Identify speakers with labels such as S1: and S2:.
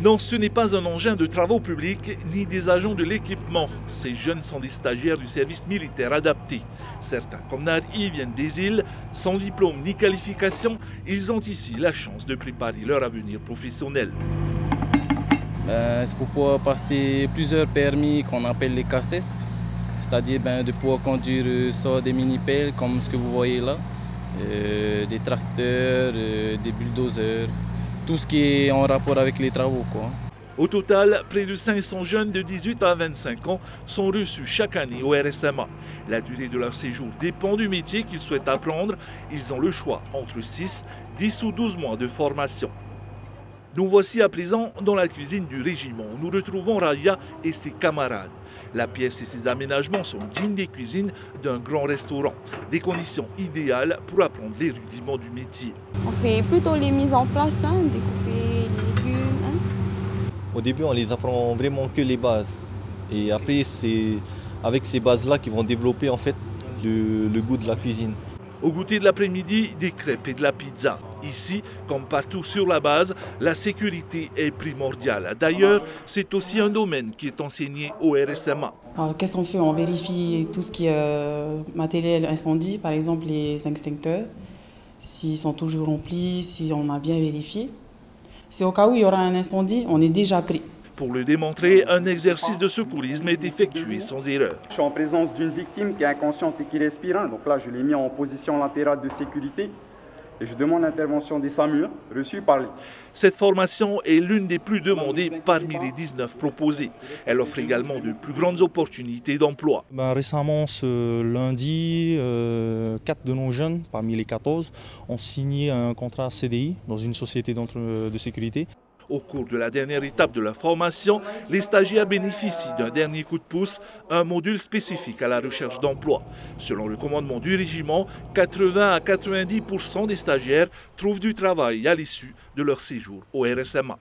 S1: Non, ce n'est pas un engin de travaux publics ni des agents de l'équipement. Ces jeunes sont des stagiaires du service militaire adapté. Certains, comme Nari, viennent des îles. Sans diplôme ni qualification, ils ont ici la chance de préparer leur avenir professionnel.
S2: C'est pour pouvoir passer plusieurs permis qu'on appelle les CACES, c'est-à-dire de pouvoir conduire soit des mini-pelles comme ce que vous voyez là, des tracteurs, des bulldozers, tout ce qui est en rapport avec les travaux, quoi.
S1: Au total, près de 500 jeunes de 18 à 25 ans sont reçus chaque année au RSMA. La durée de leur séjour dépend du métier qu'ils souhaitent apprendre. Ils ont le choix entre 6, 10 ou 12 mois de formation. Nous voici à présent dans la cuisine du régiment où nous retrouvons Raya et ses camarades. La pièce et ses aménagements sont dignes des cuisines d'un grand restaurant. Des conditions idéales pour apprendre les rudiments du métier.
S3: On fait plutôt les mises en place, découper les légumes.
S4: Au début, on les apprend vraiment que les bases. Et après, c'est avec ces bases-là qu'ils vont développer en fait le goût de la cuisine.
S1: Au goûter de l'après-midi, des crêpes et de la pizza. Ici, comme partout sur la base, la sécurité est primordiale. D'ailleurs, c'est aussi un domaine qui est enseigné au RSMA.
S5: Qu'est-ce qu'on fait? On vérifie tout ce qui est matériel incendie, par exemple les extincteurs, s'ils sont toujours remplis, si on a bien vérifié. Si au cas où il y aura un incendie, on est déjà prêt.
S1: Pour le démontrer, un exercice de secourisme est effectué sans erreur.
S6: Je suis en présence d'une victime qui est inconsciente et qui respire. Donc là, je l'ai mis en position latérale de sécurité et je demande l'intervention des SAMUR reçus par les...
S1: Cette formation est l'une des plus demandées parmi les 19 proposées. Elle offre également de plus grandes opportunités d'emploi.
S7: Récemment, ce lundi, 4 de nos jeunes, parmi les 14, ont signé un contrat CDI dans une société de sécurité.
S1: Au cours de la dernière étape de la formation, les stagiaires bénéficient d'un dernier coup de pouce, un module spécifique à la recherche d'emploi. Selon le commandement du régiment, 80 à 90% des stagiaires trouvent du travail à l'issue de leur séjour au RSMA.